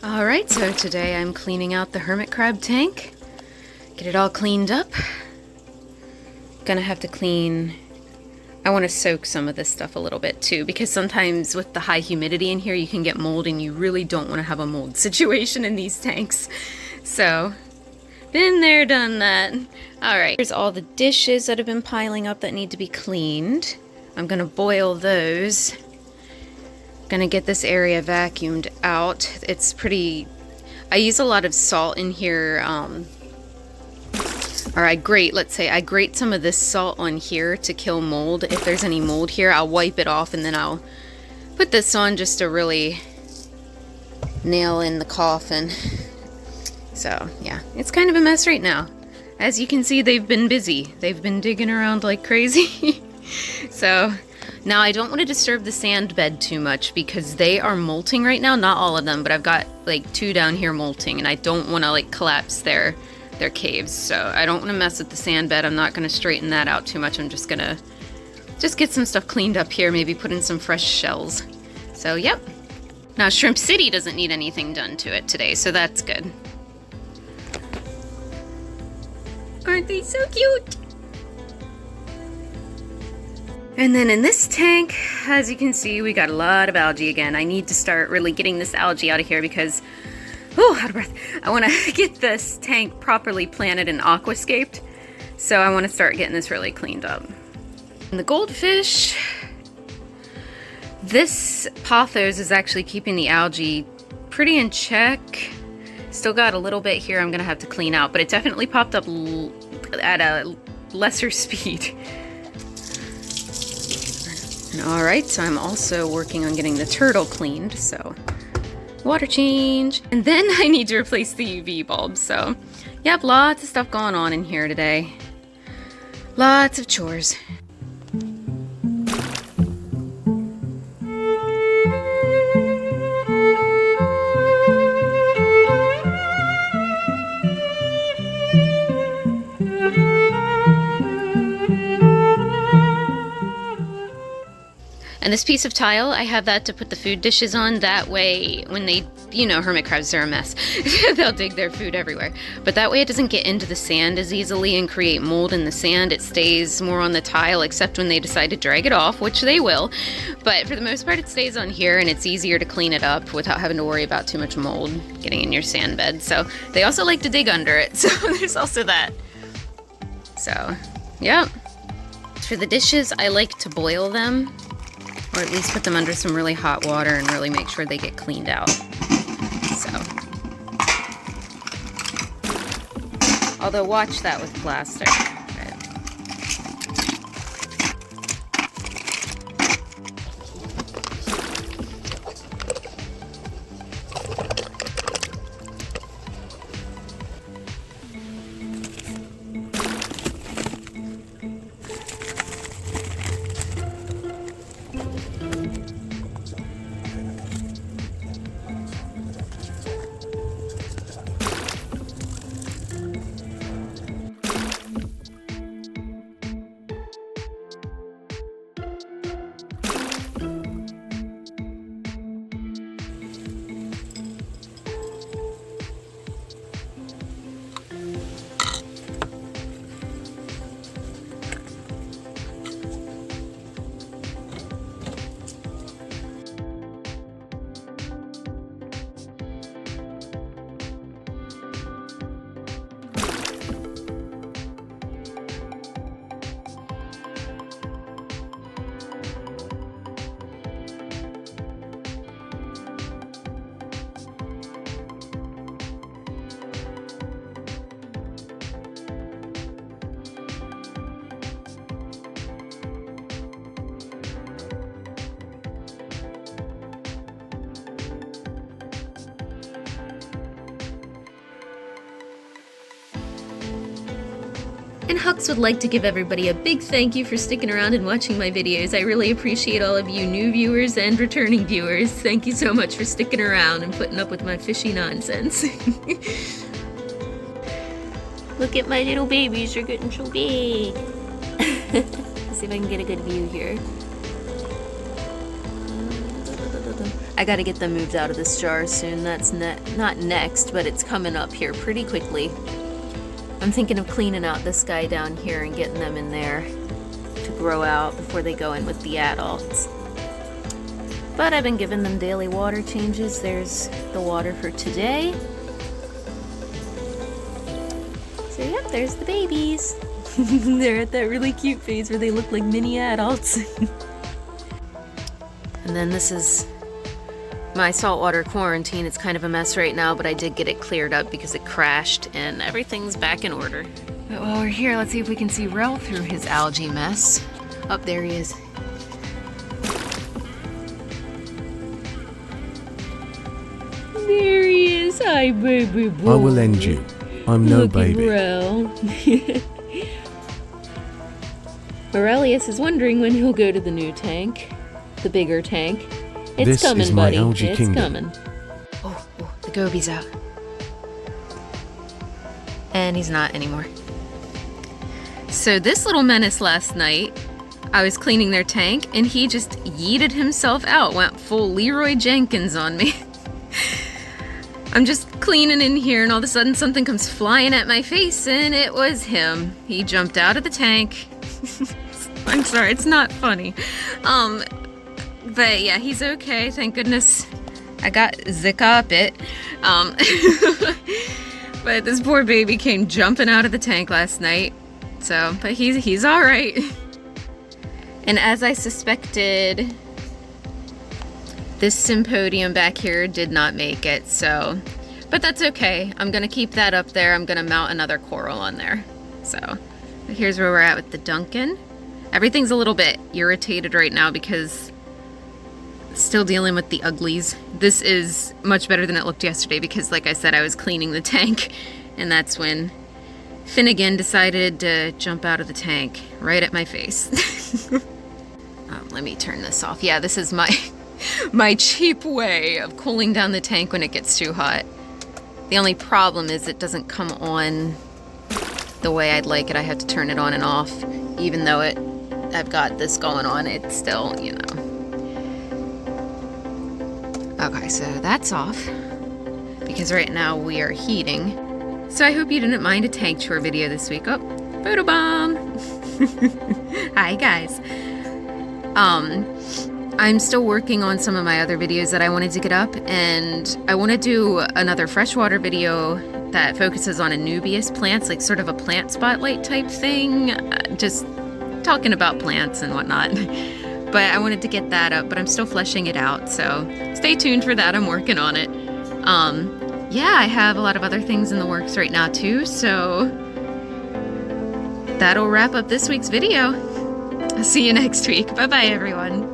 Alright, so today I'm cleaning out the hermit crab tank. Get it all cleaned up. Gonna have to clean... I want to soak some of this stuff a little bit too, because sometimes with the high humidity in here you can get mold and you really don't want to have a mold situation in these tanks. So, been there, done that. Alright, here's all the dishes that have been piling up that need to be cleaned. I'm gonna boil those. Gonna get this area vacuumed out. It's pretty... I use a lot of salt in here, or I grate some of this salt on here to kill mold. If there's any mold here, I'll wipe it off and then I'll put this on just to really nail in the coffin. So, yeah, it's kind of a mess right now. As you can see, they've been busy. They've been digging around like crazy. So... now, I don't want to disturb the sand bed too much because they are molting right now. Not all of them, but I've got like 2 down here molting, and I don't want to like collapse their caves. So I don't want to mess with the sand bed. I'm not going to straighten that out too much. I'm just going to get some stuff cleaned up here, maybe put in some fresh shells. So, yep. Now, Shrimp City doesn't need anything done to it today, so that's good. Aren't they so cute? And then in this tank, as you can see, we got a lot of algae again. I need to start really getting this algae out of here because, oh, out of breath. I want to get this tank properly planted and aquascaped. So I want to start getting this really cleaned up. And the goldfish, this pothos is actually keeping the algae pretty in check. Still got a little bit here I'm going to have to clean out, but it definitely popped up at a lesser speed. Alright, so I'm also working on getting the turtle cleaned, so water change. And then I need to replace the UV bulb, so yep, lots of stuff going on in here today. Lots of chores. And this piece of tile, I have that to put the food dishes on. That way, when they, you know, hermit crabs are a mess. They'll dig their food everywhere. But that way it doesn't get into the sand as easily and create mold in the sand. It stays more on the tile, except when they decide to drag it off, which they will. But for the most part, it stays on here, and it's easier to clean it up without having to worry about too much mold getting in your sand bed. So they also like to dig under it, so there's also that. So, yeah. For the dishes, I like to boil them. Or at least put them under some really hot water and really make sure they get cleaned out. So. Although watch that with plastic. And Hux would like to give everybody a big thank you for sticking around and watching my videos. I really appreciate all of you new viewers and returning viewers. Thank you so much for sticking around and putting up with my fishy nonsense. Look at my little babies, they're getting so big. Let's see if I can get a good view here. I gotta get them moved out of this jar soon. That's not next, but it's coming up here pretty quickly. I'm thinking of cleaning out this guy down here and getting them in there to grow out before they go in with the adults. But I've been giving them daily water changes. There's the water for today. So yep, there's the babies. They're at that really cute phase where they look like mini adults. And then this is my saltwater quarantine. It's kind of a mess right now, but I did get it cleared up because it crashed and everything's back in order. But while we're here, let's see if we can see Rel through his algae mess. Oh, there he is. There he is. Hi, baby boy. I will end you. I'm no Look baby. At Aurelius is wondering when he'll go to the new tank. The bigger tank. It's This coming, is my buddy. algae It's kingdom. coming. Oh, the goby's out. And he's not anymore. So this little menace last night, I was cleaning their tank and he just yeeted himself out, went full Leroy Jenkins on me. I'm just cleaning in here and all of a sudden something comes flying at my face and it was him. He jumped out of the tank. I'm sorry, it's not funny. But yeah, he's okay. Thank goodness I got Zika up it. But this poor baby came jumping out of the tank last night. So, but he's all right. And as I suspected, this symposium back here did not make it. So, but that's okay. I'm gonna keep that up there. I'm gonna mount another coral on there. So, here's where we're at with the Duncan. Everything's a little bit irritated right now because still dealing with the uglies. This is much better than it looked yesterday because, like I said, I was cleaning the tank and that's when Finnegan decided to jump out of the tank right at my face. Let me turn this off. Yeah, this is my cheap way of cooling down the tank when it gets too hot. The only problem is it doesn't come on the way I'd like it. I have to turn it on and off. Even though I've got this going on, it's still, you know. Okay, so that's off because right now we are heating. So I hope you didn't mind a tank tour video this week. Oh, photobomb! Hi guys. I'm still working on some of my other videos that I wanted to get up, and I want to do another freshwater video that focuses on anubias plants, like sort of a plant spotlight type thing, just talking about plants and whatnot. But I wanted to get that up, but I'm still fleshing it out, so stay tuned for that. I'm working on it. Yeah, I have a lot of other things in the works right now too, so that'll wrap up this week's video. I'll see you next week. Bye-bye, everyone.